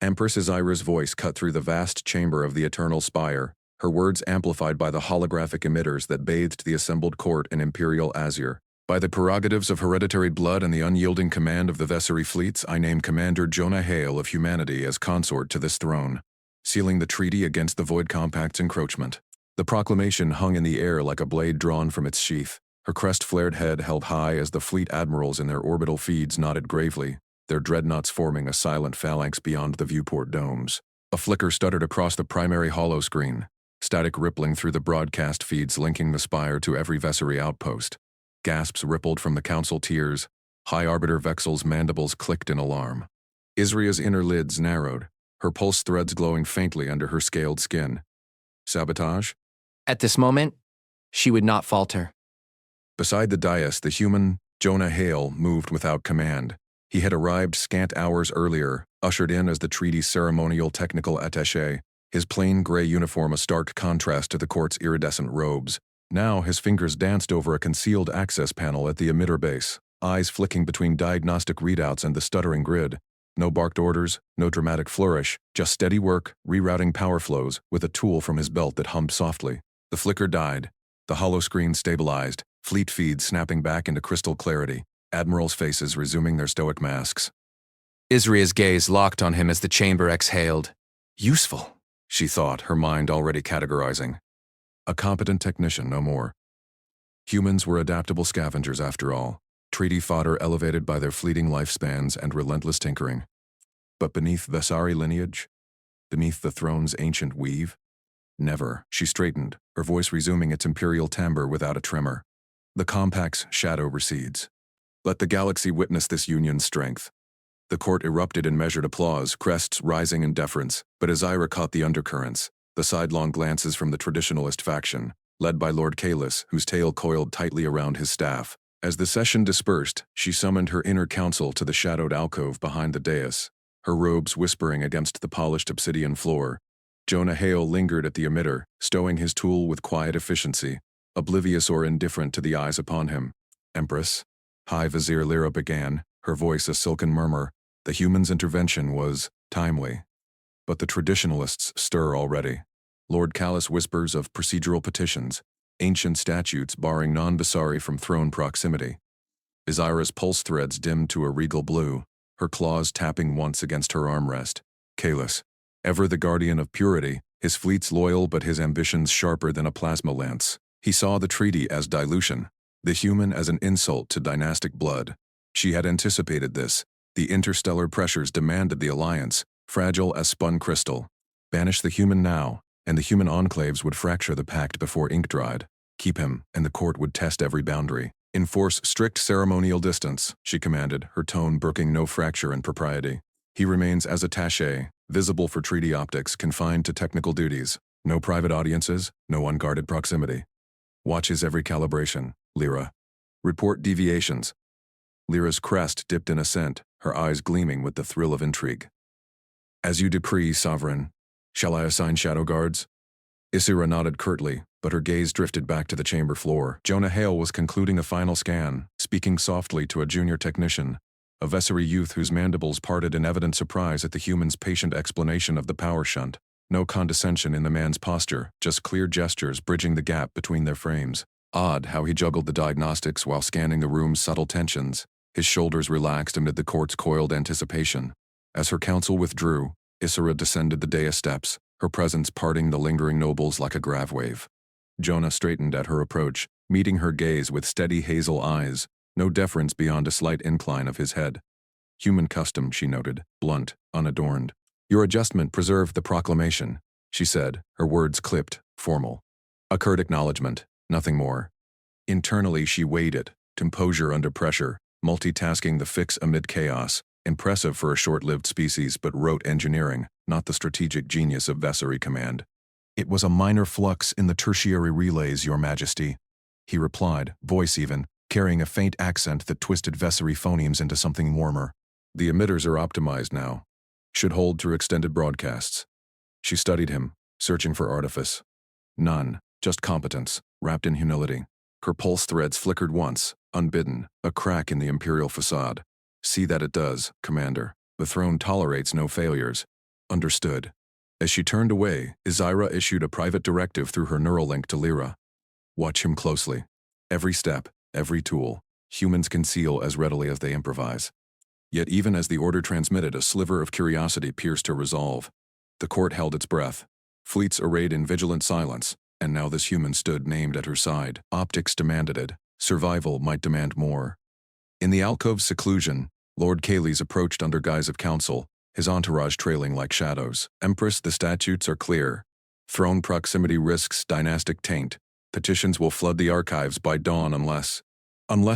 Empress Izira's voice cut through the vast chamber of the Eternal Spire, her words amplified by the holographic emitters that bathed the assembled court in imperial azure. By the prerogatives of hereditary blood and the unyielding command of the Vessery fleets, I name Commander Jonah Hale of humanity as consort to this throne, sealing the treaty against the Void Compact's encroachment. The proclamation hung in the air like a blade drawn from its sheath, her crest-flared head held high as the fleet admirals in their orbital feeds nodded gravely, their dreadnoughts forming a silent phalanx beyond the viewport domes. A flicker stuttered across the primary holoscreen, static rippling through the broadcast feeds linking the spire to every Vessery outpost. Gasps rippled from the council tiers. High Arbiter Vexel's mandibles clicked in alarm. Izria's inner lids narrowed, her pulse threads glowing faintly under her scaled skin. Sabotage? At this moment, she would not falter. Beside the dais, the human, Jonah Hale, moved without command. He had arrived scant hours earlier, ushered in as the treaty's ceremonial technical attaché, his plain gray uniform a stark contrast to the court's iridescent robes. Now his fingers danced over a concealed access panel at the emitter base, eyes flicking between diagnostic readouts and the stuttering grid. No barked orders, no dramatic flourish, just steady work, rerouting power flows with a tool from his belt that hummed softly. The flicker died. The holoscreen stabilized, fleet feeds snapping back into crystal clarity, admirals' faces resuming their stoic masks. Izria's gaze locked on him as the chamber exhaled. Useful, she thought, her mind already categorizing. A competent technician, no more. Humans were adaptable scavengers after all, treaty fodder elevated by their fleeting lifespans and relentless tinkering. But beneath Vesari lineage? Beneath the throne's ancient weave? Never. She straightened, her voice resuming its imperial timbre without a tremor. The compact's shadow recedes. Let the galaxy witness this union's strength. The court erupted in measured applause, crests rising in deference, but Izira caught the undercurrents, the sidelong glances from the traditionalist faction, led by Lord Kalis, whose tail coiled tightly around his staff. As the session dispersed, she summoned her inner council to the shadowed alcove behind the dais, her robes whispering against the polished obsidian floor. Jonah Hale lingered at the emitter, stowing his tool with quiet efficiency, oblivious or indifferent to the eyes upon him. Empress, High Vizier Lyra began, her voice a silken murmur. The human's intervention was timely. But the traditionalists stir already. Lord Kalis whispers of procedural petitions, ancient statutes barring non-Vesari from throne proximity. Izira's pulse threads dimmed to a regal blue, her claws tapping once against her armrest. Kalis, ever the guardian of purity, his fleets loyal but his ambitions sharper than a plasma lance. He saw the treaty as dilution, the human as an insult to dynastic blood. She had anticipated this. The interstellar pressures demanded the alliance, fragile as spun crystal. Banish the human now, and the human enclaves would fracture the pact before ink dried. Keep him, and the court would test every boundary. Enforce strict ceremonial distance, she commanded, her tone brooking no fracture in propriety. He remains as attaché, visible for treaty optics, confined to technical duties. No private audiences, no unguarded proximity. Watch his every calibration, Lyra. Report deviations. Lyra's crest dipped in assent, her eyes gleaming with the thrill of intrigue. As you decree, Sovereign. Shall I assign shadow guards? Izira nodded curtly, but her gaze drifted back to the chamber floor. Jonah Hale was concluding a final scan, speaking softly to a junior technician, a Vessery youth whose mandibles parted in evident surprise at the human's patient explanation of the power shunt. No condescension in the man's posture, just clear gestures bridging the gap between their frames. Odd how he juggled the diagnostics while scanning the room's subtle tensions. His shoulders relaxed amid the court's coiled anticipation. As her counsel withdrew, Izira descended the dais steps, her presence parting the lingering nobles like a grav wave. Jonah straightened at her approach, meeting her gaze with steady hazel eyes, no deference beyond a slight incline of his head. Human custom, she noted, blunt, unadorned. Your adjustment preserved the proclamation, she said, her words clipped, formal. A curt acknowledgement, nothing more. Internally she weighed it, composure under pressure, multitasking the fix amid chaos, impressive for a short-lived species but rote engineering, not the strategic genius of Vessery command. It was a minor flux in the tertiary relays, Your Majesty, he replied, voice even, carrying a faint accent that twisted Vessery phonemes into something warmer. The emitters are optimized now. Should hold through extended broadcasts. She studied him, searching for artifice. None, just competence, wrapped in humility. Her pulse threads flickered once, unbidden, a crack in the imperial facade. See that it does, Commander. The throne tolerates no failures. Understood. As she turned away, Izira issued a private directive through her neural link to Lyra. Watch him closely. Every step, every tool, humans conceal as readily as they improvise. Yet even as the order transmitted, a sliver of curiosity pierced her resolve. The court held its breath. Fleets arrayed in vigilant silence, and now this human stood named at her side. Optics demanded it. Survival might demand more. In the alcove's seclusion, Lord Kales approached under guise of counsel, his entourage trailing like shadows. Empress, the statutes are clear. Throne proximity risks dynastic taint. Petitions will flood the archives by dawn unless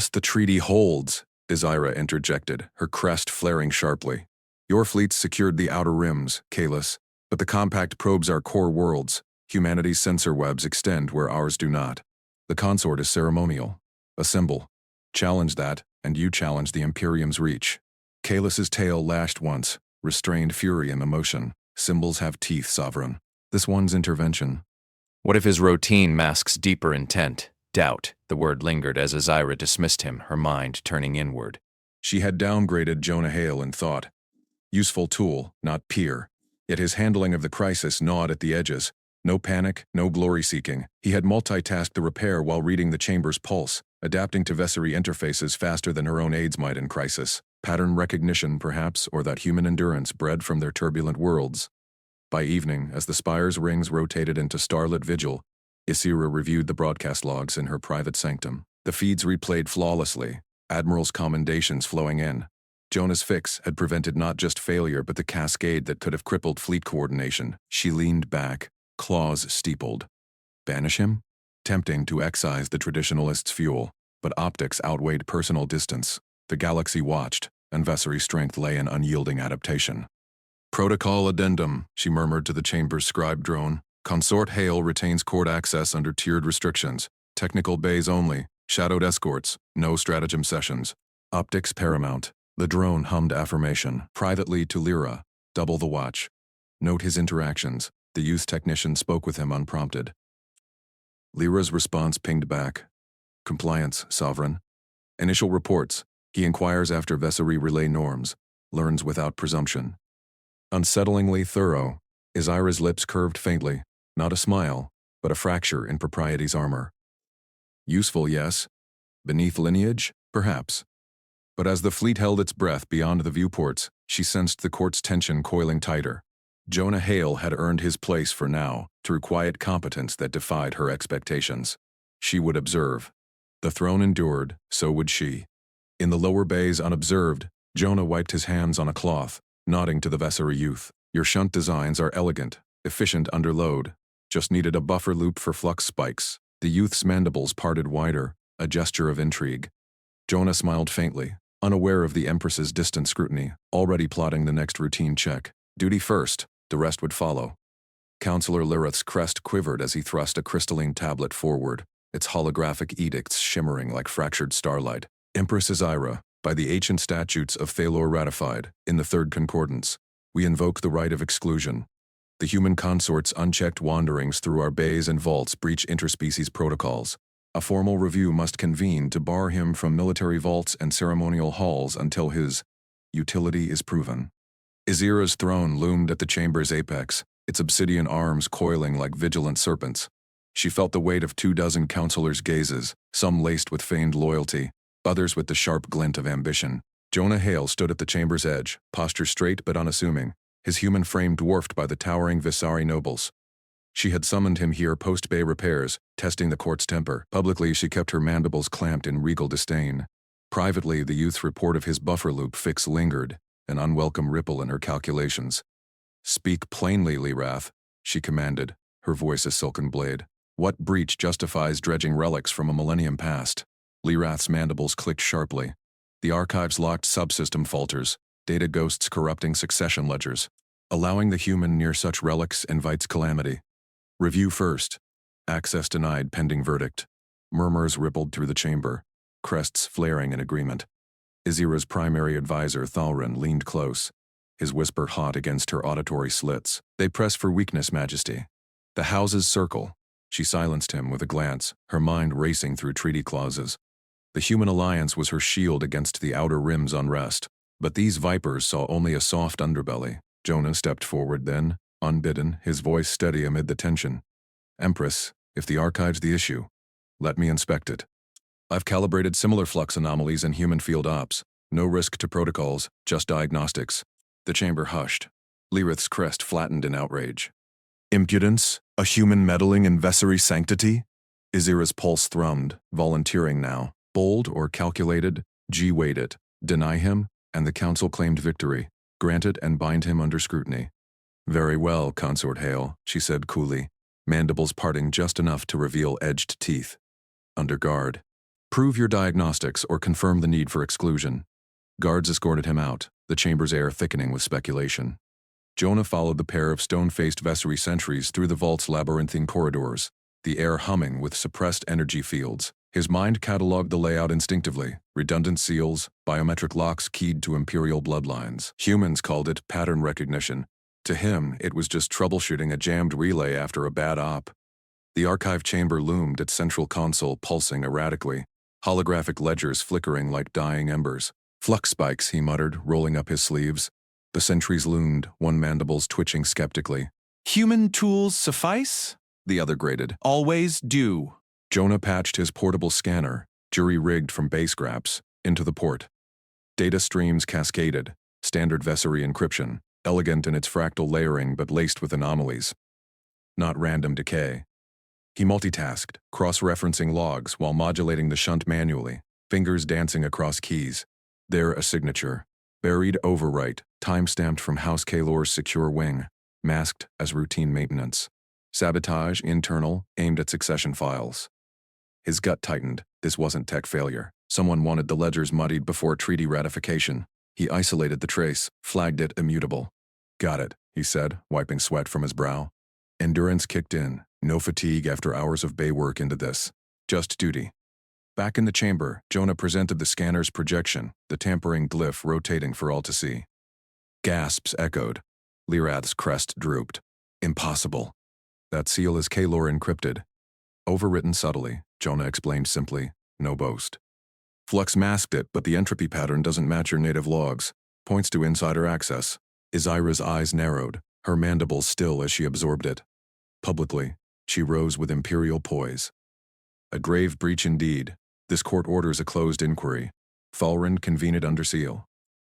the treaty holds, Izira interjected, her crest flaring sharply. Your fleets secured the outer rims, Kalis, but the compact probes our core worlds. Humanity's sensor webs extend where ours do not. The consort is ceremonial. A symbol. Challenge that, and you challenge the Imperium's reach. Kalis's tail lashed once, restrained fury and emotion. Symbols have teeth, Sovereign. This one's intervention. What if his routine masks deeper intent? Doubt. The word lingered as Izira dismissed him, her mind turning inward. She had downgraded Jonah Hale in thought. Useful tool, not peer. Yet his handling of the crisis gnawed at the edges. No panic, no glory-seeking. He had multitasked the repair while reading the chamber's pulse, adapting to Vessery interfaces faster than her own aides might in crisis. Pattern recognition, perhaps, or that human endurance bred from their turbulent worlds. By evening, as the spire's rings rotated into starlit vigil, Izira reviewed the broadcast logs in her private sanctum. The feeds replayed flawlessly, Admiral's commendations flowing in. Jonah's fix had prevented not just failure but the cascade that could have crippled fleet coordination. She leaned back, claws steepled. Banish him? Tempting to excise the traditionalist's fuel, but optics outweighed personal distance. The galaxy watched, and Vessery's strength lay in unyielding adaptation. Protocol addendum, she murmured to the chamber's scribe drone. Consort Hale retains court access under tiered restrictions. Technical bays only, shadowed escorts, no stratagem sessions. Optics paramount. The drone hummed affirmation. Privately to Lyra, double the watch. Note his interactions. The youth technician spoke with him unprompted. Lyra's response pinged back. Compliance, Sovereign. Initial reports. He inquires after Vessery relay norms. Learns without presumption. Unsettlingly thorough. Izira's lips curved faintly. Not a smile, but a fracture in propriety's armor. Useful, yes. Beneath lineage, perhaps. But as the fleet held its breath beyond the viewports, she sensed the court's tension coiling tighter. Jonah Hale had earned his place for now, through quiet competence that defied her expectations. She would observe. The throne endured, so would she. In the lower bays unobserved, Jonah wiped his hands on a cloth, nodding to the Vessery youth. Your shunt designs are elegant, efficient under load. Just needed a buffer loop for flux spikes. The youth's mandibles parted wider, a gesture of intrigue. Jonah smiled faintly, unaware of the Empress's distant scrutiny, already plotting the next routine check. Duty first, the rest would follow. Counselor Lirith's crest quivered as he thrust a crystalline tablet forward, its holographic edicts shimmering like fractured starlight. Empress Izira, by the ancient statutes of Thalor ratified, in the Third Concordance, we invoke the right of exclusion. The human consort's unchecked wanderings through our bays and vaults breach interspecies protocols. A formal review must convene to bar him from military vaults and ceremonial halls until his utility is proven. Izira's throne loomed at the chamber's apex, its obsidian arms coiling like vigilant serpents. She felt the weight of 24 counselors' gazes, some laced with feigned loyalty, others with the sharp glint of ambition. Jonah Hale stood at the chamber's edge, posture straight but unassuming, his human frame dwarfed by the towering Visari nobles. She had summoned him here post-bay repairs, testing the court's temper. Publicly, she kept her mandibles clamped in regal disdain. Privately, the youth's report of his buffer loop fix lingered, an unwelcome ripple in her calculations. Speak plainly, Lyrath, she commanded, her voice a silken blade. What breach justifies dredging relics from a millennium past? Lyrath's mandibles clicked sharply. The archive's locked subsystem falters, data ghosts corrupting succession ledgers. Allowing the human near such relics invites calamity. Review first. Access denied pending verdict. Murmurs rippled through the chamber, crests flaring in agreement. Izira's primary advisor, Thalrin, leaned close, his whisper hot against her auditory slits. They press for weakness, Majesty. The houses circle. She silenced him with a glance, her mind racing through treaty clauses. The human alliance was her shield against the outer rim's unrest. But these vipers saw only a soft underbelly. Jonah stepped forward then, unbidden, his voice steady amid the tension. Empress, if the archive's the issue, let me inspect it. I've calibrated similar flux anomalies in human field ops. No risk to protocols, just diagnostics. The chamber hushed. Lirith's crest flattened in outrage. Impudence? A human meddling in Vessery sanctity? Izira's pulse thrummed, volunteering now. Bold or calculated? G weighed it. Deny him? And the council claimed victory. Grant it and bind him under scrutiny. Very well, Consort Hale, she said coolly, mandibles parting just enough to reveal edged teeth. Under guard. Prove your diagnostics or confirm the need for exclusion. Guards escorted him out, the chamber's air thickening with speculation. Jonah followed the pair of stone-faced Vessery sentries through the vault's labyrinthine corridors, the air humming with suppressed energy fields. His mind catalogued the layout instinctively, redundant seals, biometric locks keyed to imperial bloodlines. Humans called it pattern recognition. To him, it was just troubleshooting a jammed relay after a bad op. The archive chamber loomed, its central console pulsing erratically, holographic ledgers flickering like dying embers. Flux spikes, he muttered, rolling up his sleeves. The sentries loomed, one mandibles twitching skeptically. Human tools suffice? The other grated. Always do. Jonah patched his portable scanner, jury-rigged from base graps, into the port. Data streams cascaded, standard Vessery encryption, elegant in its fractal layering but laced with anomalies. Not random decay. He multitasked, cross-referencing logs while modulating the shunt manually, fingers dancing across keys. There a signature. Buried overwrite, time-stamped from House Kalor's secure wing, masked as routine maintenance. Sabotage, internal, aimed at succession files. His gut tightened. This wasn't tech failure. Someone wanted the ledgers muddied before treaty ratification. He isolated the trace, flagged it immutable. Got it, he said, wiping sweat from his brow. Endurance kicked in. No fatigue after hours of bay work into this. Just duty. Back in the chamber, Jonah presented the scanner's projection, the tampering glyph rotating for all to see. Gasps echoed. Lirath's crest drooped. Impossible. That seal is Kalor encrypted. Overwritten subtly, Jonah explained simply, no boast. Flux masked it, but the entropy pattern doesn't match your native logs. Points to insider access. Izira's eyes narrowed, her mandibles still as she absorbed it. Publicly, she rose with imperial poise. A grave breach indeed. This court orders a closed inquiry. Thalrind convene it under seal.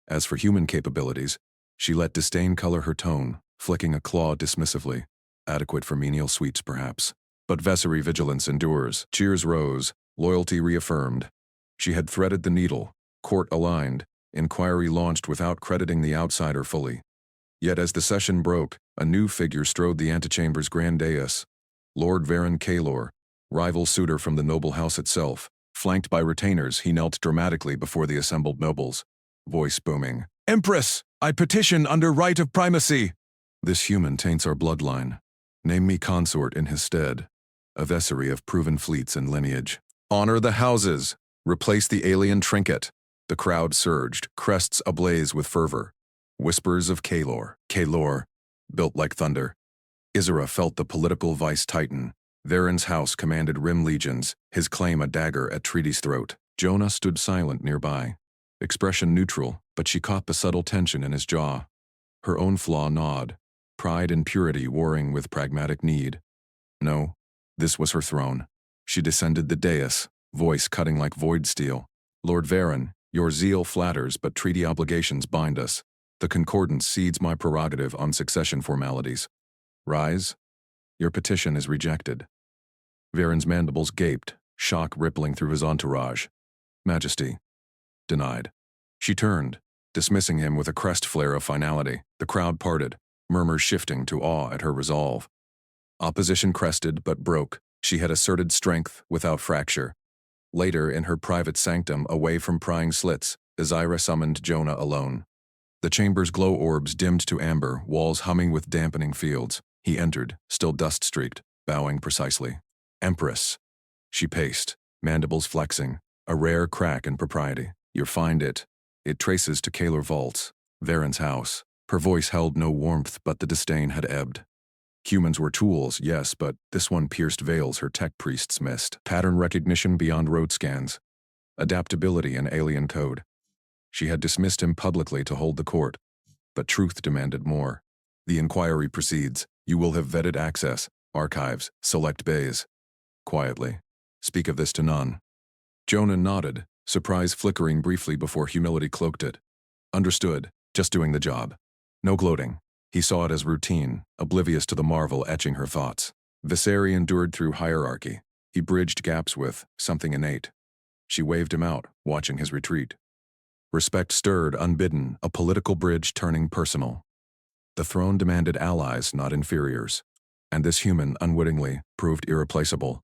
As for human capabilities, she let disdain color her tone, flicking a claw dismissively. Adequate for menial sweeps, perhaps. But Vessery vigilance endures. Cheers rose, loyalty reaffirmed. She had threaded the needle, court aligned, inquiry launched without crediting the outsider fully. Yet as the session broke, a new figure strode the antechamber's grand dais. Lord Varen Kalor, rival suitor from the noble house itself. Flanked by retainers, he knelt dramatically before the assembled nobles, voice booming. Empress, I petition under right of primacy. This human taints our bloodline. Name me consort in his stead. A Vessery of proven fleets and lineage. Honor the houses. Replace the alien trinket. The crowd surged, crests ablaze with fervor. Whispers of Kalor. Kalor, built like thunder. Izira felt the political vice tighten. Varen's house commanded rim legions, his claim a dagger at treaty's throat. Jonah stood silent nearby. Expression neutral, but she caught the subtle tension in his jaw. Her own flaw gnawed. Pride and purity warring with pragmatic need. No, this was her throne. She descended the dais, voice cutting like void steel. Lord Varen, your zeal flatters, but treaty obligations bind us. The concordance cedes my prerogative on succession formalities. Rise. Your petition is rejected. Varen's mandibles gaped, shock rippling through his entourage. Majesty. Denied. She turned, dismissing him with a crest flare of finality. The crowd parted, murmurs shifting to awe at her resolve. Opposition crested but broke. She had asserted strength without fracture. Later, in her private sanctum, away from prying slits, Izira summoned Jonah alone. The chamber's glow orbs dimmed to amber, walls humming with dampening fields. He entered, still dust-streaked, bowing precisely. Empress. She paced, mandibles flexing, a rare crack in propriety. You find it. It traces to Kalor vaults, Varen's house. Her voice held no warmth, but the disdain had ebbed. Humans were tools, yes, but this one pierced veils her tech priests missed. Pattern recognition beyond road scans. Adaptability in alien code. She had dismissed him publicly to hold the court. but truth demanded more. The inquiry proceeds. You will have vetted access, archives, select bays. Quietly. Speak of this to none. Jonah nodded, surprise flickering briefly before humility cloaked it. Understood, just doing the job. No gloating. He saw it as routine, oblivious to the marvel etching her thoughts. Viserys endured through hierarchy. He bridged gaps with something innate. She waved him out, watching his retreat. Respect stirred, unbidden, a political bridge turning personal. The throne demanded allies, not inferiors. And this human, unwittingly, proved irreplaceable.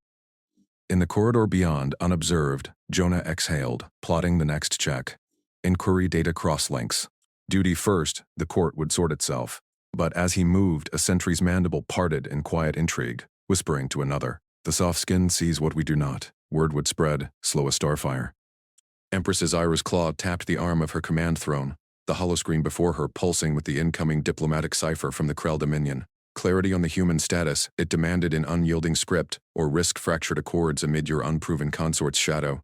In the corridor beyond, unobserved, Jonah exhaled, plotting the next check. Inquiry data crosslinks. Duty first, the court would sort itself. But as he moved, a sentry's mandible parted in quiet intrigue, whispering to another. The soft skin sees what we do not. Word would spread, slow as starfire. Empress Azira's claw tapped the arm of her command throne, the holoscreen before her pulsing with the incoming diplomatic cipher from the Krell Dominion. Clarity on the human status it demanded in unyielding script, or risk fractured accords amid your unproven consort's shadow.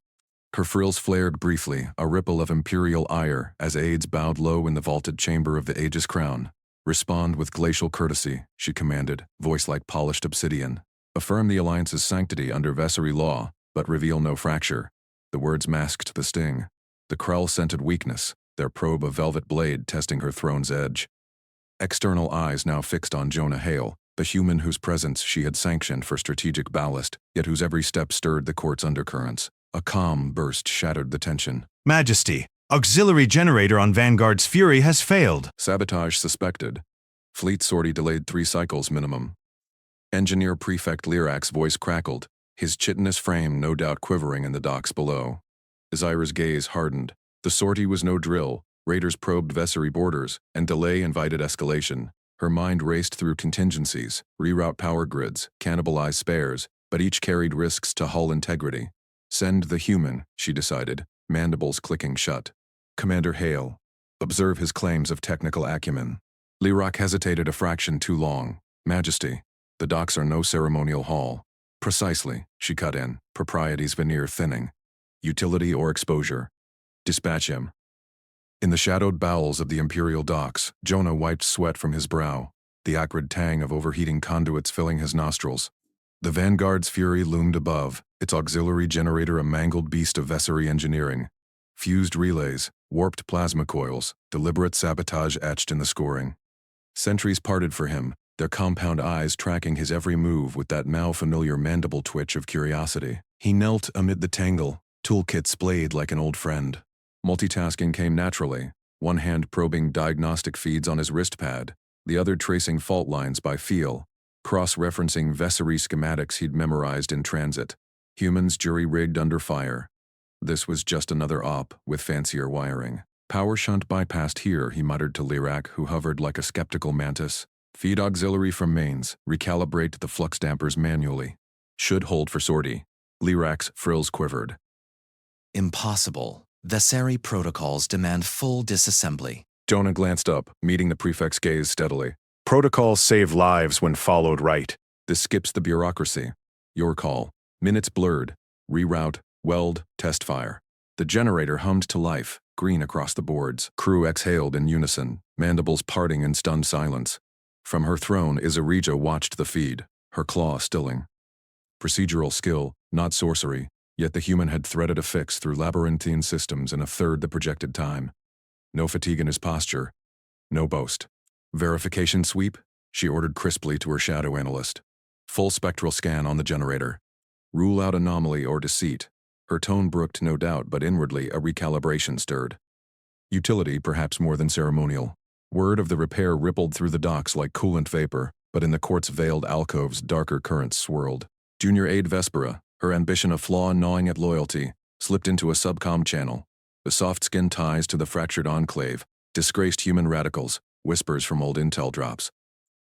Her frills flared briefly, a ripple of imperial ire, as aides bowed low in the vaulted chamber of the Aegis crown. Respond with glacial courtesy, she commanded, voice like polished obsidian. Affirm the alliance's sanctity under Vessery law, but reveal no fracture. The words masked the sting. The Krell scented weakness, their probe a velvet blade testing her throne's edge. External eyes now fixed on Jonah Hale, the human whose presence she had sanctioned for strategic ballast, yet whose every step stirred the court's undercurrents. A calm burst shattered the tension. Majesty, auxiliary generator on Vanguard's Fury has failed. Sabotage suspected. Fleet sortie delayed 3 cycles minimum. Engineer Prefect Lyrak's voice crackled, his chitinous frame no doubt quivering in the docks below. Azira's gaze hardened. The sortie was no drill. Raiders probed Vessery borders, and delay invited escalation. Her mind raced through contingencies, reroute power grids, cannibalize spares, but each carried risks to hull integrity. Send the human, she decided, mandibles clicking shut. Commander Hale. Observe his claims of technical acumen. Lyrak hesitated a fraction too long. Majesty, the docks are no ceremonial hall. Precisely, she cut in, propriety's veneer thinning. Utility or exposure. Dispatch him. In the shadowed bowels of the Imperial docks, Jonah wiped sweat from his brow, the acrid tang of overheating conduits filling his nostrils. The Vanguard's Fury loomed above, its auxiliary generator a mangled beast of Vessery engineering. Fused relays, warped plasma coils, deliberate sabotage etched in the scoring. Sentries parted for him, their compound eyes tracking his every move with that now familiar mandible twitch of curiosity. He knelt amid the tangle, toolkit splayed like an old friend. Multitasking came naturally, one hand probing diagnostic feeds on his wrist pad, the other tracing fault lines by feel, cross-referencing Vessery schematics he'd memorized in transit. Humans jury-rigged under fire. This was just another op, with fancier wiring. Power shunt bypassed here, he muttered to Lyrak, who hovered like a skeptical mantis. Feed auxiliary from mains, recalibrate the flux dampers manually. Should hold for sortie. Lyrak's frills quivered. Impossible. Vessery protocols demand full disassembly. Jonah glanced up, meeting the prefect's gaze steadily. Protocols save lives when followed right. This skips the bureaucracy. Your call. Minutes blurred. Reroute, weld, test fire. The generator hummed to life, green across the boards. Crew exhaled in unison, mandibles parting in stunned silence. From her throne, Izarija watched the feed, her claw stilling. Procedural skill, not sorcery, yet the human had threaded a fix through labyrinthine systems in a third the projected time. No fatigue in his posture. No boast. Verification sweep, she ordered crisply to her shadow analyst. Full spectral scan on the generator. Rule out anomaly or deceit. Her tone brooked no doubt, but inwardly a recalibration stirred. Utility perhaps more than ceremonial. Word of the repair rippled through the docks like coolant vapor, but in the court's veiled alcoves darker currents swirled. Junior aide Vespera, her ambition a flaw gnawing at loyalty, slipped into a subcom channel. The soft-skin ties to the fractured enclave, disgraced human radicals, whispers from old intel drops.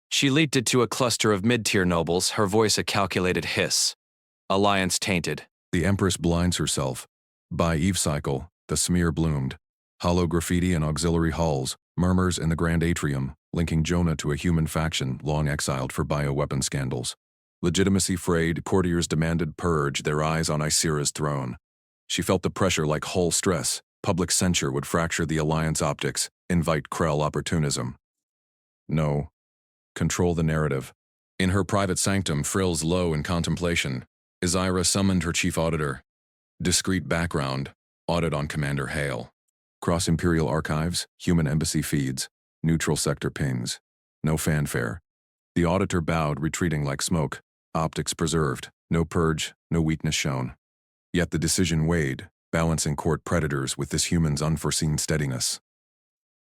She leaped it to a cluster of mid-tier nobles, her voice a calculated hiss. Alliance tainted. The Empress blinds herself. By eve cycle, the smear bloomed. Hollow graffiti and auxiliary halls, murmurs in the grand atrium, linking Jonah to a human faction long exiled for bioweapon scandals. Legitimacy frayed, courtiers demanded purge, their eyes on Isira's throne. She felt the pressure like Hull stress, Public censure would fracture the Alliance optics, invite Krell opportunism. No. Control the narrative. In her private sanctum, frills low in contemplation, Izira summoned her chief auditor. Discreet background, audit on Commander Hale. Cross-Imperial archives, human embassy feeds, neutral sector pings. No fanfare. The auditor bowed, retreating like smoke. Optics preserved, no purge, no weakness shown. Yet the decision weighed, balancing court predators with this human's unforeseen steadiness.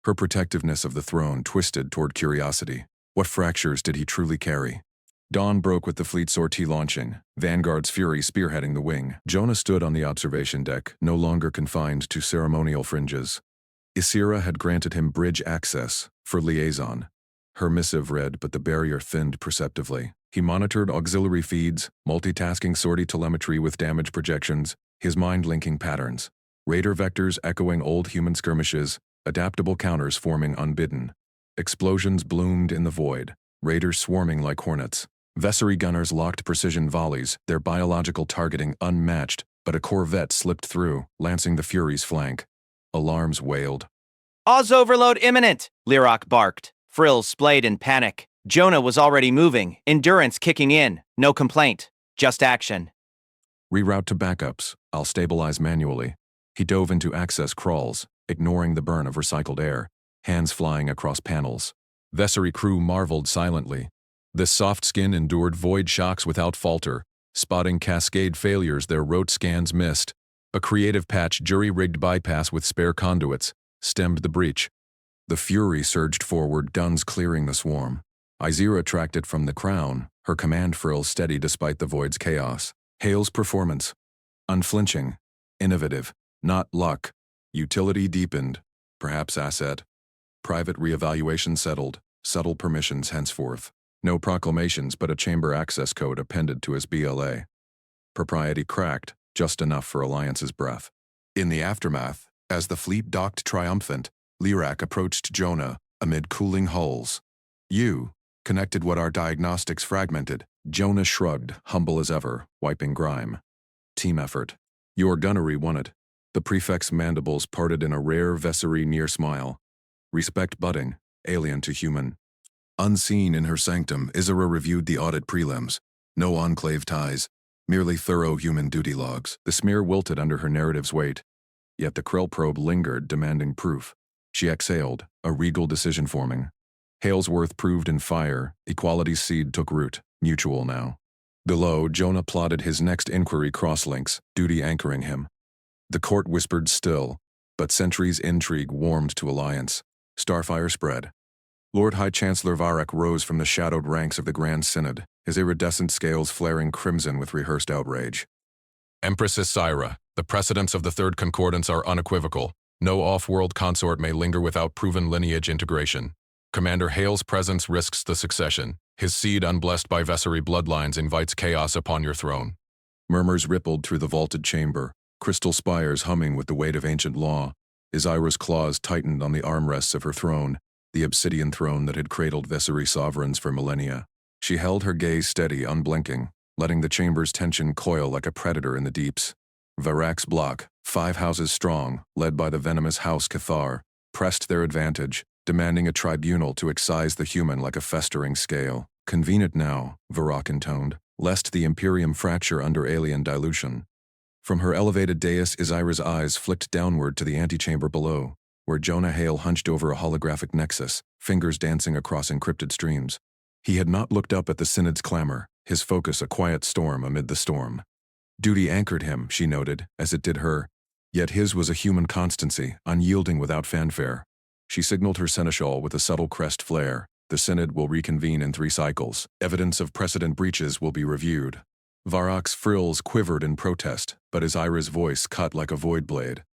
Her protectiveness of the throne twisted toward curiosity. What fractures did he truly carry? Dawn broke with the fleet sortie launching, Vanguard's Fury spearheading the wing. Jonah stood on the observation deck, no longer confined to ceremonial fringes. Isira had granted him bridge access, for liaison. Her missive read, but the barrier thinned perceptively. He monitored auxiliary feeds, multitasking sortie telemetry with damage projections, his mind linking patterns. Raider vectors echoing old human skirmishes, adaptable counters forming unbidden. Explosions bloomed in the void, raiders swarming like hornets. Vessery gunners locked precision volleys, their biological targeting unmatched, but a corvette slipped through, lancing the Fury's flank. Alarms wailed. Oz overload imminent, Lyrock barked. Frills splayed in panic. Jonah was already moving, endurance kicking in. No complaint, just action. Reroute to backups. I'll stabilize manually. He dove into access crawls, ignoring the burn of recycled air, hands flying across panels. Vessery crew marveled silently. This soft skin endured void shocks without falter, spotting cascade failures their rote scans missed. A creative patch jury-rigged bypass with spare conduits stemmed the breach. The Fury surged forward, guns clearing the swarm. Izira tracked it from the crown, her command frills steady despite the void's chaos. Hale's performance. Unflinching. Innovative. Not luck. Utility deepened. Perhaps asset. Private reevaluation settled. Subtle permissions henceforth. No proclamations but a chamber access code appended to his BLA. Propriety cracked, just enough for Alliance's breath. In the aftermath, as the fleet docked triumphant, Lyrak approached Jonah amid cooling hulls. You connected what our diagnostics fragmented. Jonah shrugged, humble as ever, wiping grime. Team effort. Your gunnery won it. The prefect's mandibles parted in a rare Vessery near smile. Respect budding, alien to human. Unseen in her sanctum, Izira reviewed the audit prelims. No enclave ties, merely thorough human duty logs. The smear wilted under her narrative's weight. Yet the Krell probe lingered, demanding proof. She exhaled, a regal decision forming. Hale's worth proved in fire, equality's seed took root, mutual now. Below, Jonah plotted his next inquiry crosslinks, duty anchoring him. The court whispered still, but Sentry's intrigue warmed to alliance. Starfire spread. Lord High Chancellor Varek rose from the shadowed ranks of the Grand Synod, his iridescent scales flaring crimson with rehearsed outrage. Empress Isira, the precedents of the Third Concordance are unequivocal. No off-world consort may linger without proven lineage integration. Commander Hale's presence risks the succession. His seed, unblessed by Vessery bloodlines, invites chaos upon your throne. Murmurs rippled through the vaulted chamber, crystal spires humming with the weight of ancient law. Isira's claws tightened on the armrests of her throne, the obsidian throne that had cradled Vessery sovereigns for millennia. She held her gaze steady, unblinking, letting the chamber's tension coil like a predator in the deeps. Varak's bloc, 5 houses strong, led by the venomous House Cathar, pressed their advantage, demanding a tribunal to excise the human like a festering scale. Convene it now, Varak intoned, lest the Imperium fracture under alien dilution. From her elevated dais, Isira's eyes flicked downward to the antechamber below, where Jonah Hale hunched over a holographic nexus, fingers dancing across encrypted streams. He had not looked up at the Synod's clamor, his focus a quiet storm amid the storm. Duty anchored him, she noted, as it did her, yet his was a human constancy, unyielding without fanfare. She signaled her seneschal with a subtle crest flare. The Synod will reconvene in 3 cycles. Evidence of precedent breaches will be reviewed. Varak's frills quivered in protest, but Isira's voice cut like a void blade.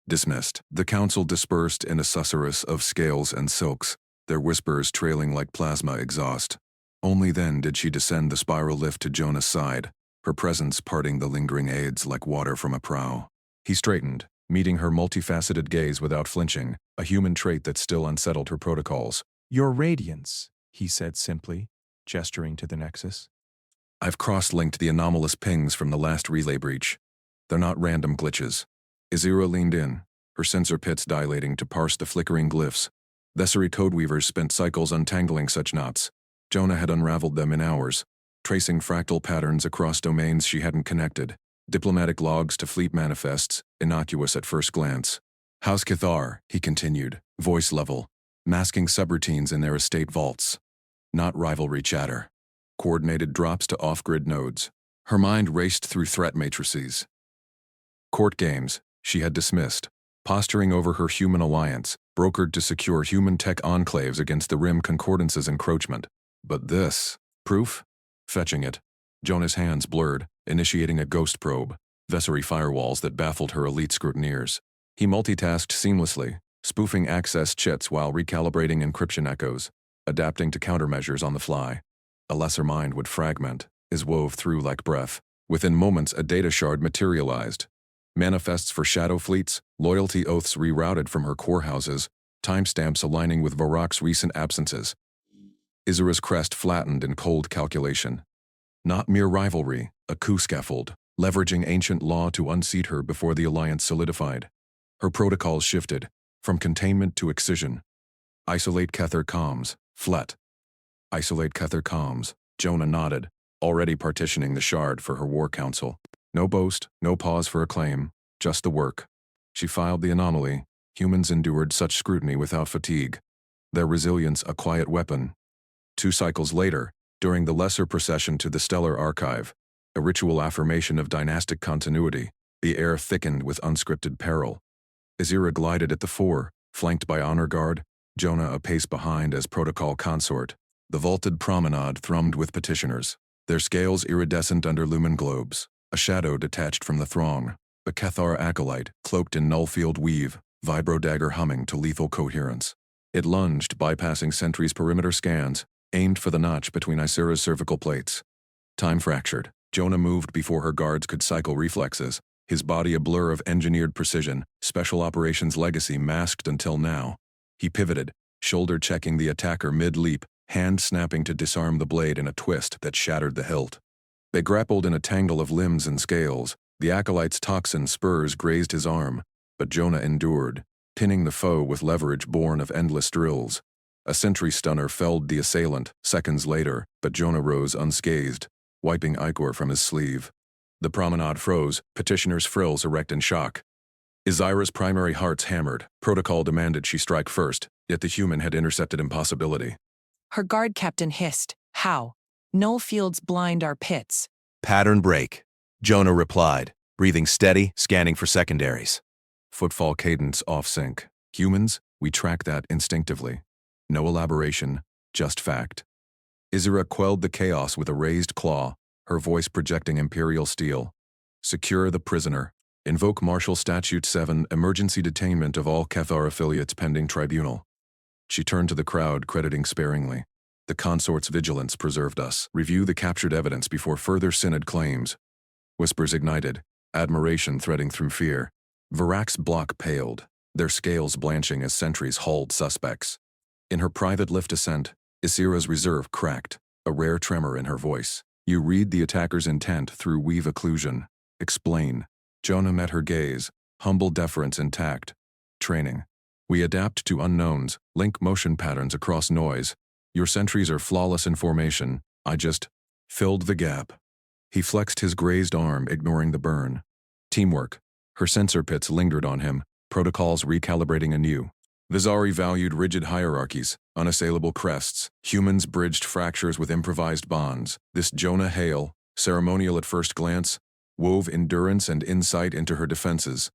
Dismissed. The council dispersed in a susurrus of scales and silks, their whispers trailing like plasma exhaust. Only then did she descend the spiral lift to Jonah's side, her presence parting the lingering aids like water from a prow. He straightened, meeting her multifaceted gaze without flinching, a human trait that still unsettled her protocols. Your radiance, he said simply, gesturing to the nexus. I've cross-linked the anomalous pings from the last relay breach. They're not random glitches. Izira leaned in, her sensor pits dilating to parse the flickering glyphs. Thessery codeweavers spent cycles untangling such knots. Jonah had unraveled them in hours, tracing fractal patterns across domains she hadn't connected. Diplomatic logs to fleet manifests, innocuous at first glance. House Cathar, he continued, voice level, masking subroutines in their estate vaults. Not rivalry chatter. Coordinated drops to off-grid nodes. Her mind raced through threat matrices. Court games, she had dismissed, posturing over her human alliance, brokered to secure human tech enclaves against the Rim Concordance's encroachment. But this, proof? Fetching it. Jonah's hands blurred, initiating a ghost probe, Vessery firewalls that baffled her elite scrutineers. He multitasked seamlessly, spoofing access chits while recalibrating encryption echoes, adapting to countermeasures on the fly. A lesser mind would fragment, is wove through like breath. Within moments, a data shard materialized. Manifests for shadow fleets, loyalty oaths rerouted from her core houses, timestamps aligning with Varrock's recent absences. Izira's crest flattened in cold calculation. Not mere rivalry, a coup scaffold, leveraging ancient law to unseat her before the alliance solidified. Her protocols shifted, from containment to excision. Isolate Kether comms, flet. Isolate Kether comms, Jonah nodded, already partitioning the shard for her war council. No boast, no pause for acclaim, just the work. She filed the anomaly. Humans endured such scrutiny without fatigue. Their resilience a quiet weapon. 2 cycles later, during the lesser procession to the Stellar Archive, a ritual affirmation of dynastic continuity, the air thickened with unscripted peril. Izira glided at the fore, flanked by honor guard, Jonah a pace behind as protocol consort. The vaulted promenade thrummed with petitioners, their scales iridescent under lumen globes. A shadow detached from the throng, the Cathar acolyte, cloaked in nullfield weave, vibro-dagger humming to lethal coherence. It lunged, bypassing sentries' perimeter scans, aimed for the notch between Isira's cervical plates. Time fractured. Jonah moved before her guards could cycle reflexes, his body a blur of engineered precision, special operations legacy masked until now. He pivoted, shoulder checking the attacker mid-leap, hand snapping to disarm the blade in a twist that shattered the hilt. They grappled in a tangle of limbs and scales. The acolyte's toxin spurs grazed his arm, but Jonah endured, pinning the foe with leverage born of endless drills. A sentry stunner felled the assailant seconds later, but Jonah rose unscathed, wiping ichor from his sleeve. The promenade froze, petitioners' frills erect in shock. Izira's primary hearts hammered. Protocol demanded she strike first, yet the human had intercepted impossibility. Her guard captain hissed, "How? Null fields blind our pits." Pattern break, Jonah replied, breathing steady, scanning for secondaries. Footfall cadence off sync. Humans, we track that instinctively. No elaboration, just fact. Izira quelled the chaos with a raised claw, her voice projecting imperial steel. Secure the prisoner. Invoke Martial Statute 7, emergency detainment of all Cathar affiliates pending tribunal. She turned to the crowd, crediting sparingly. The consort's vigilance preserved us. Review the captured evidence before further synod claims. Whispers ignited, admiration threading through fear. Varrock's block paled, their scales blanching as sentries hauled suspects. In her private lift ascent, Izira's reserve cracked, a rare tremor in her voice. You read the attacker's intent through weave occlusion. Explain. Jonah met her gaze, humble deference intact. Training. We adapt to unknowns, link motion patterns across noise. Your sentries are flawless in formation. I just filled the gap. He flexed his grazed arm, ignoring the burn. Teamwork. Her sensor pits lingered on him, protocols recalibrating anew. Vizari valued rigid hierarchies, unassailable crests. Humans bridged fractures with improvised bonds. This Jonah Hale, ceremonial at first glance, wove endurance and insight into her defenses.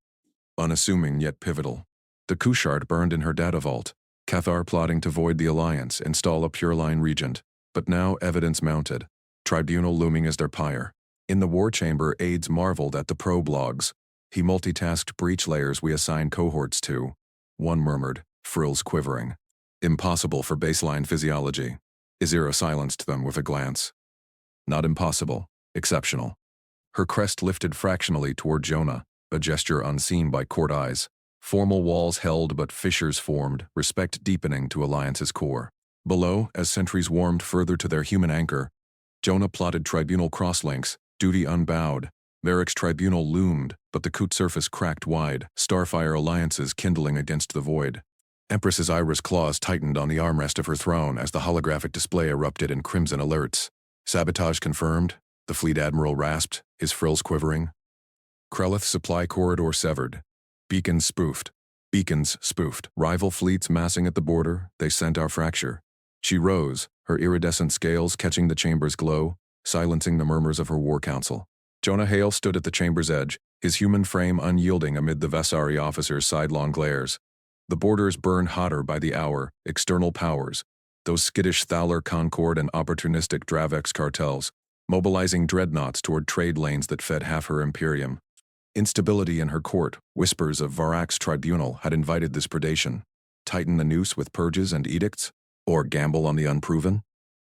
Unassuming yet pivotal. The Kushard burned in her data vault. Cathar plotting to void the alliance, install a pure-line regent. But now evidence mounted. Tribunal looming as their pyre. In the war chamber, aides marveled at the probe logs. He multitasked breach layers we assign cohorts to. One murmured, frills quivering. Impossible for baseline physiology. Izira silenced them with a glance. Not impossible, exceptional. Her crest lifted fractionally toward Jonah, a gesture unseen by court eyes. Formal walls held but fissures formed, respect deepening to Alliance's core. Below, as sentries warmed further to their human anchor, Jonah plotted tribunal crosslinks, duty unbowed, Varric's tribunal loomed, but the coot surface cracked wide, starfire alliances kindling against the void. Empress's iris claws tightened on the armrest of her throne as the holographic display erupted in crimson alerts. Sabotage confirmed, the fleet admiral rasped, his frills quivering. Krelith's supply corridor severed. Beacons spoofed. Rival fleets massing at the border, they sent our fracture. She rose, her iridescent scales catching the chamber's glow, silencing the murmurs of her war council. Jonah Hale stood at the chamber's edge, his human frame unyielding amid the Vesari officers' sidelong glares. The borders burned hotter by the hour, external powers, those skittish Thaler Concord and opportunistic Dravex cartels, mobilizing dreadnoughts toward trade lanes that fed half her imperium. Instability in her court, whispers of Varric's tribunal had invited this predation. Tighten the noose with purges and edicts? Or gamble on the unproven?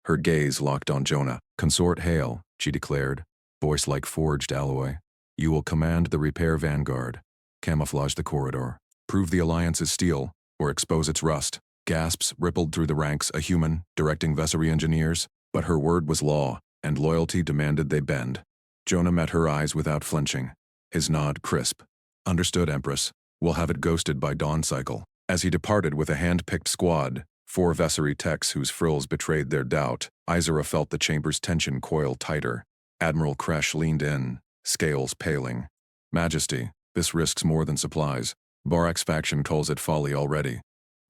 Her gaze locked on Jonah. Consort Hale, she declared, voice like forged alloy. You will command the repair vanguard. Camouflage the corridor. Prove the alliance's steel, or expose its rust. Gasps rippled through the ranks, a human, directing Vesari engineers, but her word was law, and loyalty demanded they bend. Jonah met her eyes without flinching. His nod crisp. Understood, Empress. We'll have it ghosted by dawn cycle. As he departed with a hand-picked squad, 4 Vesari techs whose frills betrayed their doubt, Izera felt the chamber's tension coil tighter. Admiral Kresh leaned in, scales paling. Majesty, this risks more than supplies. Varric's faction calls it folly already.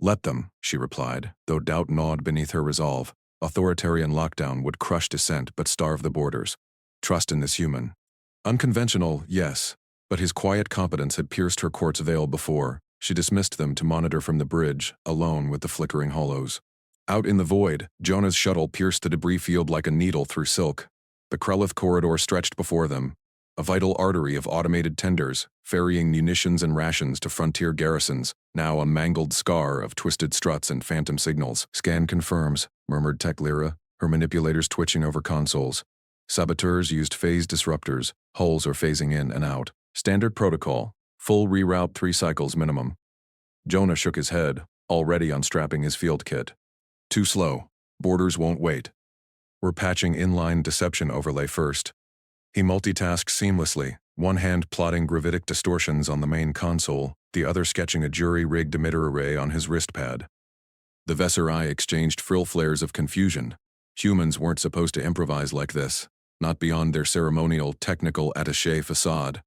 Let them, she replied, though doubt gnawed beneath her resolve. Authoritarian lockdown would crush dissent but starve the borders. Trust in this human. Unconventional, yes, but his quiet competence had pierced her court's veil before. She dismissed them to monitor from the bridge, alone with the flickering hollows. Out in the void, Jonah's shuttle pierced the debris field like a needle through silk. The Krelith corridor stretched before them, a vital artery of automated tenders, ferrying munitions and rations to frontier garrisons, now a mangled scar of twisted struts and phantom signals. Scan confirms, murmured Tech Lyra, her manipulators twitching over consoles. Saboteurs used phase disruptors, hulls are phasing in and out. Standard protocol, full reroute 3 cycles minimum. Jonah shook his head, already unstrapping his field kit. Too slow, borders won't wait. We're patching inline deception overlay first. He multitasked seamlessly, one hand plotting gravitic distortions on the main console, the other sketching a jury-rigged emitter array on his wrist pad. The Vesari exchanged frill flares of confusion. Humans weren't supposed to improvise like this, not beyond their ceremonial, technical attaché facade.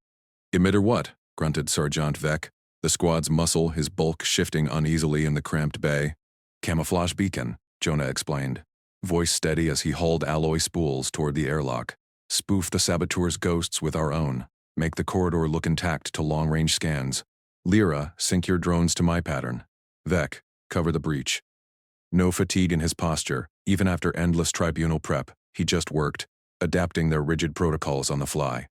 Emitter what? Grunted Sergeant Vec, the squad's muscle, his bulk shifting uneasily in the cramped bay. Camouflage beacon, Jonah explained, voice steady as he hauled alloy spools toward the airlock. Spoof the saboteurs' ghosts with our own. Make the corridor look intact to long-range scans. Lyra, sync your drones to my pattern. Vec, cover the breach. No fatigue in his posture, even after endless tribunal prep, he just worked, adapting their rigid protocols on the fly.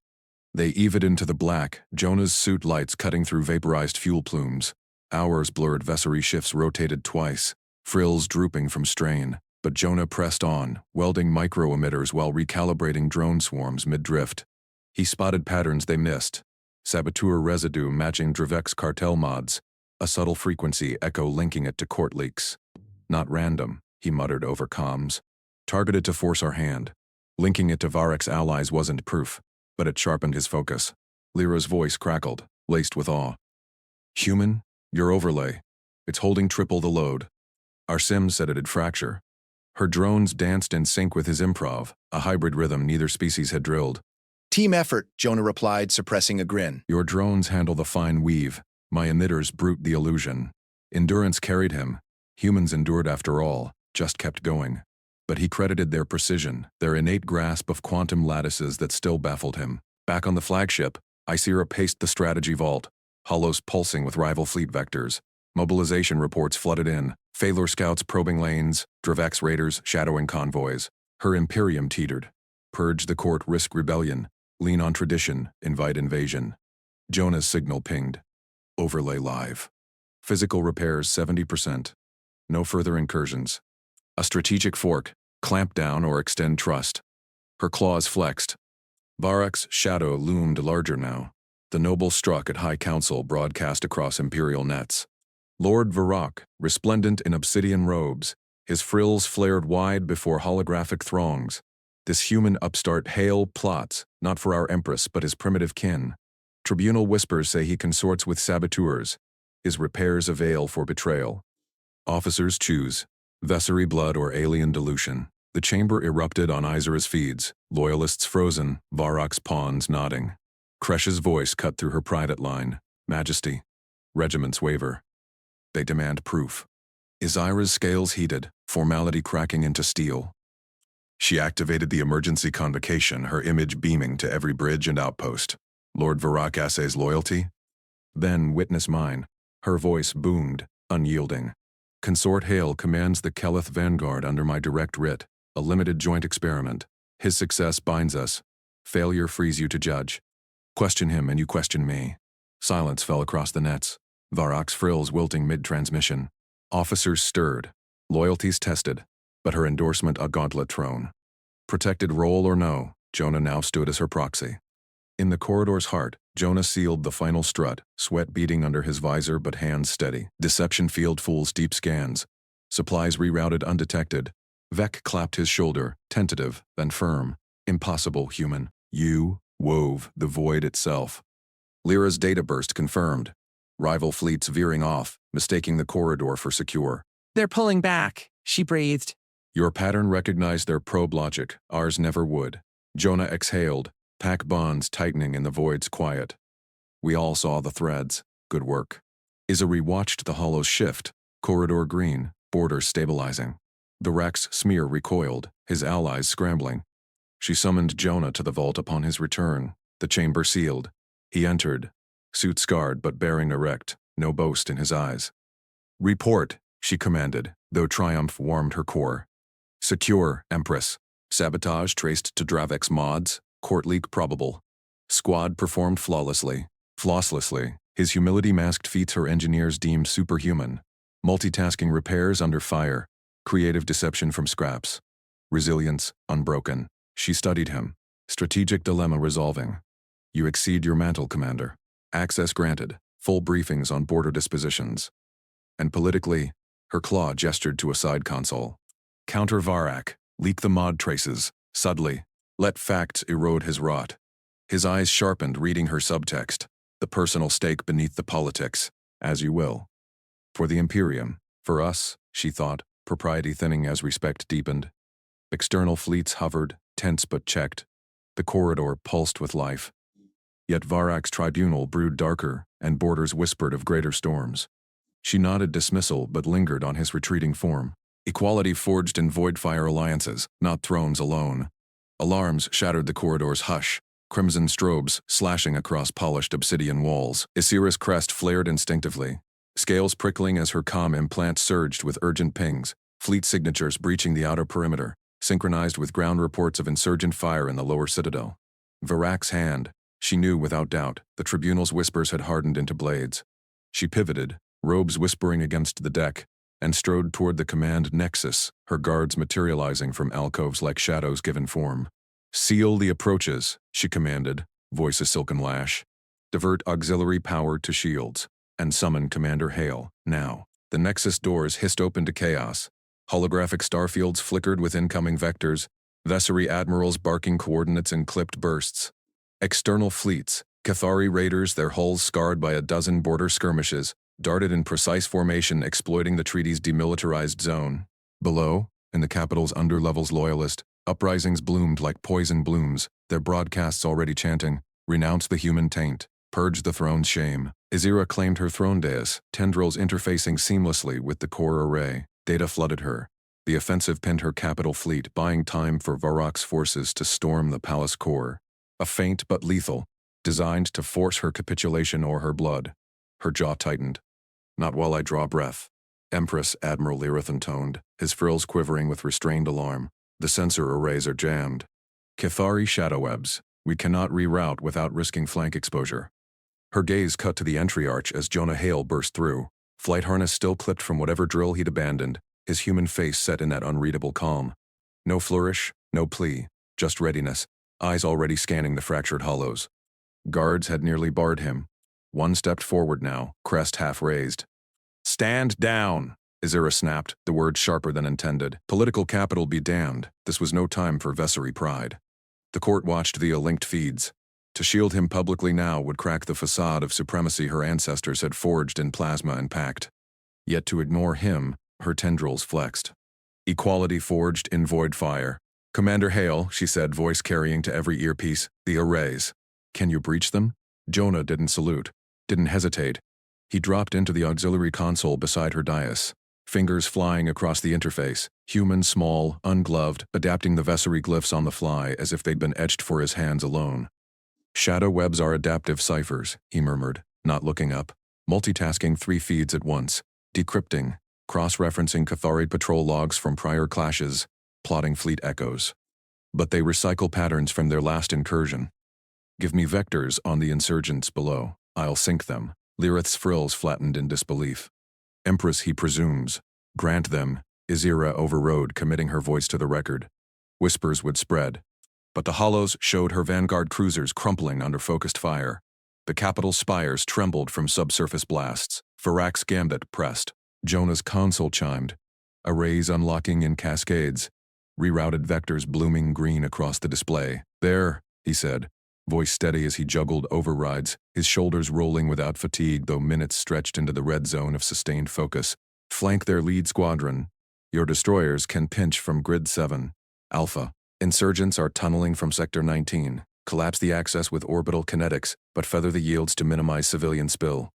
They evened into the black, Jonah's suit lights cutting through vaporized fuel plumes. Hours blurred Vesari shifts rotated twice, frills drooping from strain. But Jonah pressed on, welding micro-emitters while recalibrating drone swarms mid-drift. He spotted patterns they missed. Saboteur residue matching Dravex cartel mods, a subtle frequency echo linking it to court leaks. Not random, he muttered over comms. Targeted to force our hand. Linking it to Varric's allies wasn't proof, but it sharpened his focus. Lyra's voice crackled, laced with awe. Human, your overlay. It's holding triple the load. Our sims said it'd fracture. Her drones danced in sync with his improv, a hybrid rhythm neither species had drilled. Team effort, Jonah replied, suppressing a grin. Your drones handle the fine weave, my emitters brute the illusion. Endurance carried him. Humans endured after all, just kept going. But he credited their precision, their innate grasp of quantum lattices that still baffled him. Back on the flagship, Isira paced the strategy vault, hollows pulsing with rival fleet vectors. Mobilization reports flooded in, Phalor scouts probing lanes, Dravex raiders shadowing convoys. Her Imperium teetered. Purge the court, risk rebellion. Lean on tradition, invite invasion. Jonah's signal pinged. Overlay live. Physical repairs 70%. No further incursions. A strategic fork, clamp down or extend trust. Her claws flexed. Varric's shadow loomed larger now. The noble struck at High Council broadcast across Imperial nets. Lord Varrock, resplendent in obsidian robes, his frills flared wide before holographic throngs. This human upstart Hale plots, not for our empress but his primitive kin. Tribunal whispers say he consorts with saboteurs. His repairs avail for betrayal. Officers choose Vessery blood or alien dilution. The chamber erupted on Isera's feeds, loyalists frozen, Varrock's pawns nodding. Kresh's voice cut through her private line. Majesty. Regiments waver. They demand proof. Isera's scales heated, formality cracking into steel. She activated the emergency convocation, her image beaming to every bridge and outpost. Lord Varrock assays loyalty? Then witness mine. Her voice boomed, unyielding. Consort Hale commands the Keleth Vanguard under my direct writ, a limited joint experiment. His success binds us. Failure frees you to judge. Question him and you question me. Silence fell across the nets. Varrock's frills wilting mid-transmission. Officers stirred. Loyalties tested. But her endorsement a gauntlet thrown. Protected role or no, Jonah now stood as her proxy. In the corridor's heart, Jonah sealed the final strut, sweat beating under his visor but hands steady. Deception field fools deep scans. Supplies rerouted undetected. Vec clapped his shoulder, tentative, then firm. Impossible, human. You wove the void itself. Lyra's data burst confirmed. Rival fleets veering off, mistaking the corridor for secure. They're pulling back, she breathed. Your pattern recognized their probe logic, ours never would. Jonah exhaled, pack bonds tightening in the void's quiet. We all saw the threads. Good work. Isari watched the hollows shift, corridor green, borders stabilizing. The Rex smear recoiled, his allies scrambling. She summoned Jonah to the vault upon his return, the chamber sealed. He entered, suit scarred but bearing erect, no boast in his eyes. Report, she commanded, though triumph warmed her core. Secure, Empress. Sabotage traced to Dravek's mods, court leak probable. Squad performed flawlessly, flosslessly. His humility masked feats her engineers deemed superhuman. Multitasking repairs under fire, creative deception from scraps. Resilience, unbroken. She studied him. Strategic dilemma resolving. You exceed your mantle, Commander. Access granted, full briefings on border dispositions. And politically, her claw gestured to a side console. Counter Varrock, leak the mod traces, subtly. Let facts erode his rot. His eyes sharpened, reading her subtext. The personal stake beneath the politics, as you will. For the Imperium, for us, she thought, propriety thinning as respect deepened. External fleets hovered, tense but checked. The corridor pulsed with life. Yet Varrock's tribunal brewed darker, and borders whispered of greater storms. She nodded dismissal but lingered on his retreating form. Equality forged in void-fire alliances, not thrones alone. Alarms shattered the corridor's hush, crimson strobes slashing across polished obsidian walls. Isira's crest flared instinctively, scales prickling as her comm implant surged with urgent pings, fleet signatures breaching the outer perimeter, synchronized with ground reports of insurgent fire in the lower citadel. Varrock's hand, she knew without doubt, the tribunal's whispers had hardened into blades. She pivoted, robes whispering against the deck, and strode toward the command nexus, her guards materializing from alcoves like shadows given form. Seal the approaches, she commanded, voice a silken lash. Divert auxiliary power to shields, and summon Commander Hale, now. The nexus doors hissed open to chaos. Holographic starfields flickered with incoming vectors, Vessery admirals barking coordinates in clipped bursts. External fleets, Cathari raiders, their hulls scarred by a dozen border skirmishes, darted in precise formation exploiting the treaty's demilitarized zone. Below, in the capital's underlevels loyalist, uprisings bloomed like poison blooms, their broadcasts already chanting, renounce the human taint, purge the throne's shame. Isira claimed her throne dais, tendrils interfacing seamlessly with the core array. Data flooded her. The offensive pinned her capital fleet, buying time for Varrock's forces to storm the palace core. A feint but lethal, designed to force her capitulation or her blood. Her jaw tightened. Not while I draw breath. Empress Admiral Lyra intoned, his frills quivering with restrained alarm. The sensor arrays are jammed. Cathari shadow webs. We cannot reroute without risking flank exposure. Her gaze cut to the entry arch as Jonah Hale burst through. Flight harness still clipped from whatever drill he'd abandoned, his human face set in that unreadable calm. No flourish, no plea, just readiness, eyes already scanning the fractured hollows. Guards had nearly barred him. One stepped forward now, crest half raised. Stand down! Izira snapped, the word sharper than intended. Political capital be damned. This was no time for Vessery pride. The court watched via linked feeds. To shield him publicly now would crack the facade of supremacy her ancestors had forged in plasma and pact. Yet to ignore him, her tendrils flexed. Equality forged in void fire. Commander Hale, she said, voice carrying to every earpiece, the arrays. Can you breach them? Jonah didn't salute, didn't hesitate. He dropped into the auxiliary console beside her dais, fingers flying across the interface, human, small, ungloved, adapting the Vessery glyphs on the fly as if they'd been etched for his hands alone. Shadow webs are adaptive ciphers, he murmured, not looking up, multitasking 3 feeds at once, decrypting, cross-referencing Catharid patrol logs from prior clashes, plotting fleet echoes. But they recycle patterns from their last incursion. Give me vectors on the insurgents below. I'll sink them. Lirith's frills flattened in disbelief. Empress, he presumes. Grant them. Izira overrode, committing her voice to the record. Whispers would spread. But the hollows showed her vanguard cruisers crumpling under focused fire. The capital's spires trembled from subsurface blasts. Varak's gambit pressed. Jonah's console chimed. Arrays unlocking in cascades. Rerouted vectors blooming green across the display. There, he said, voice steady as he juggled overrides, his shoulders rolling without fatigue though minutes stretched into the red zone of sustained focus. Flank their lead squadron. Your destroyers can pinch from Grid 7. Alpha. Insurgents are tunneling from Sector 19. Collapse the access with orbital kinetics, but feather the yields to minimize civilian spill.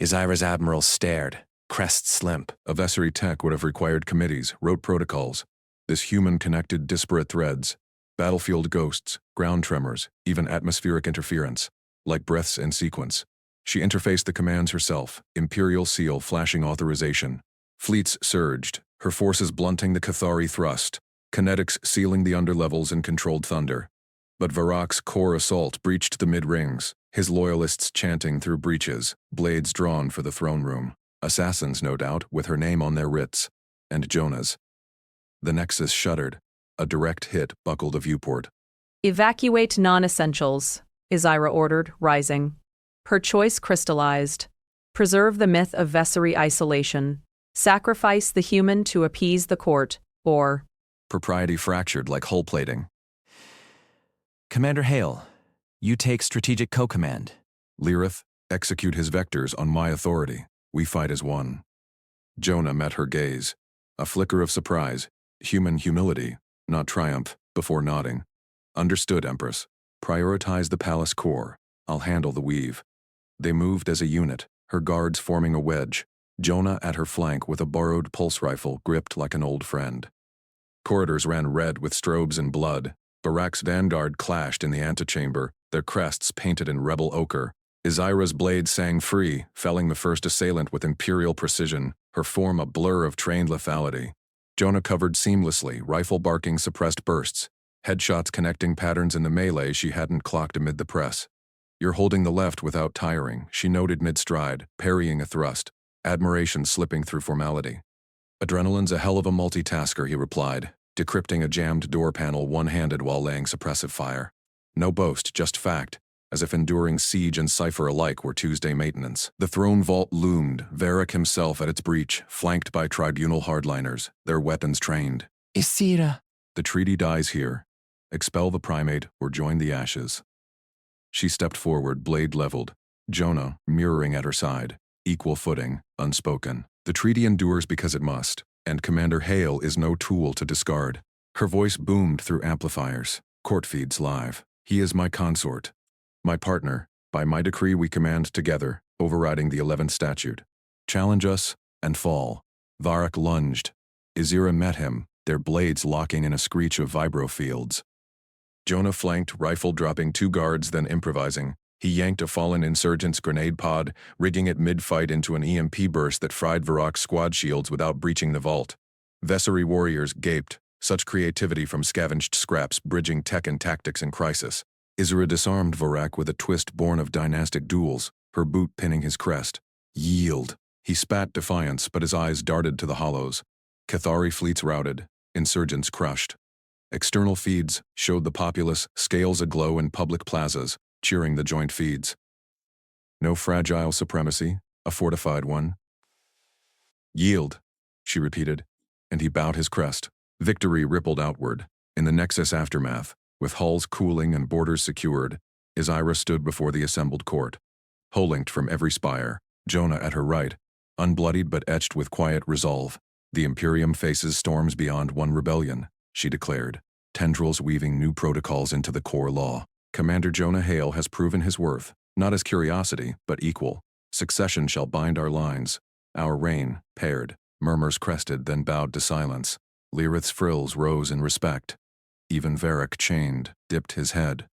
Izira's admiral stared, crests limp. A Vessery tech would have required committees, wrote protocols. This human connected disparate threads. Battlefield ghosts, ground tremors, even atmospheric interference. Like breaths in sequence. She interfaced the commands herself, Imperial seal flashing authorization. Fleets surged, her forces blunting the Cathari thrust. Kinetics sealing the underlevels in controlled thunder. But Varak's core assault breached the mid-rings, his loyalists chanting through breaches, blades drawn for the throne room. Assassins, no doubt, with her name on their writs. And Jonah's. The Nexus shuddered. A direct hit buckled a viewport. Evacuate non-essentials, Izira ordered, rising. Her choice crystallized. Preserve the myth of Vessery isolation. Sacrifice the human to appease the court, or... Propriety fractured like hull plating. Commander Hale, you take strategic co-command. Lirith, execute his vectors on my authority. We fight as one. Jonah met her gaze. A flicker of surprise, human humility, not triumph, before nodding. Understood, Empress. Prioritize the palace core. I'll handle the weave. They moved as a unit, her guards forming a wedge, Jonah at her flank with a borrowed pulse rifle gripped like an old friend. Corridors ran red with strobes and blood. Varak's vanguard clashed in the antechamber, their crests painted in rebel ochre. Izira's blade sang free, felling the first assailant with imperial precision, her form a blur of trained lethality. Jonah covered seamlessly, rifle barking suppressed bursts, headshots connecting patterns in the melee she hadn't clocked amid the press. You're holding the left without tiring, she noted mid-stride, parrying a thrust, admiration slipping through formality. Adrenaline's a hell of a multitasker, he replied, decrypting a jammed door panel one-handed while laying suppressive fire. No boast, just fact, as if enduring siege and cipher alike were Tuesday maintenance. The throne vault loomed, Varak himself at its breach, flanked by tribunal hardliners, their weapons trained. Izira. The treaty dies here. Expel the primate or join the ashes. She stepped forward, blade leveled, Jonah mirroring at her side, equal footing, unspoken. The treaty endures because it must, and Commander Hale is no tool to discard. Her voice boomed through amplifiers. Court feeds live. He is my consort. My partner. By my decree we command together, overriding the 11th statute. Challenge us, and fall. Varak lunged. Izira met him, their blades locking in a screech of vibro fields. Jonah flanked, rifle dropping 2 guards, then improvising. He yanked a fallen insurgent's grenade pod, rigging it mid-fight into an EMP burst that fried Varak's squad shields without breaching the vault. Vessery warriors gaped, such creativity from scavenged scraps bridging tech and tactics in crisis. Izira disarmed Varak with a twist born of dynastic duels, her boot pinning his crest. Yield. He spat defiance, but his eyes darted to the hollows. Cathari fleets routed, insurgents crushed. External feeds showed the populace, scales aglow in public plazas, cheering the joint feeds. No fragile supremacy, a fortified one. Yield. she repeated, and he bowed his crest. Victory rippled outward. In the Nexus aftermath, with hulls cooling and borders secured, Isira stood before the assembled court. Holinked from every spire, Jonah at her right, unbloodied but etched with quiet resolve. The Imperium faces storms beyond one rebellion, she declared, tendrils weaving new protocols into the core law. Commander Jonah Hale has proven his worth, not as curiosity, but equal. Succession shall bind our lines. Our reign, paired, murmurs crested, then bowed to silence. Lyrith's frills rose in respect. Even Varric, chained, dipped his head.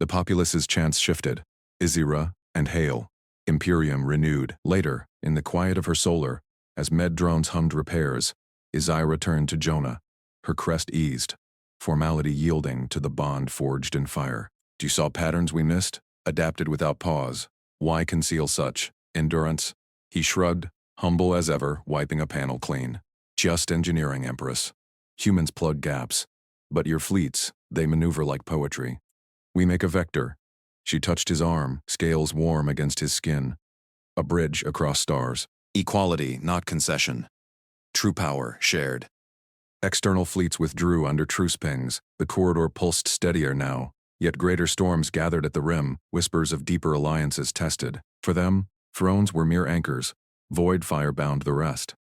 The populace's chants shifted. Isira and Hale. Imperium renewed. Later, in the quiet of her solar, as med drones hummed repairs, Isira turned to Jonah. Her crest eased, formality yielding to the bond forged in fire. You saw patterns we missed, adapted without pause. Why conceal such endurance? He shrugged, humble as ever, wiping a panel clean. Just engineering, Empress. Humans plug gaps. But your fleets, they maneuver like poetry. We make a vector. She touched his arm, scales warm against his skin. A bridge across stars. Equality, not concession. True power, shared. External fleets withdrew under truce pings. The corridor pulsed steadier now. Yet greater storms gathered at the rim, whispers of deeper alliances tested. For them, thrones were mere anchors. Void fire bound the rest.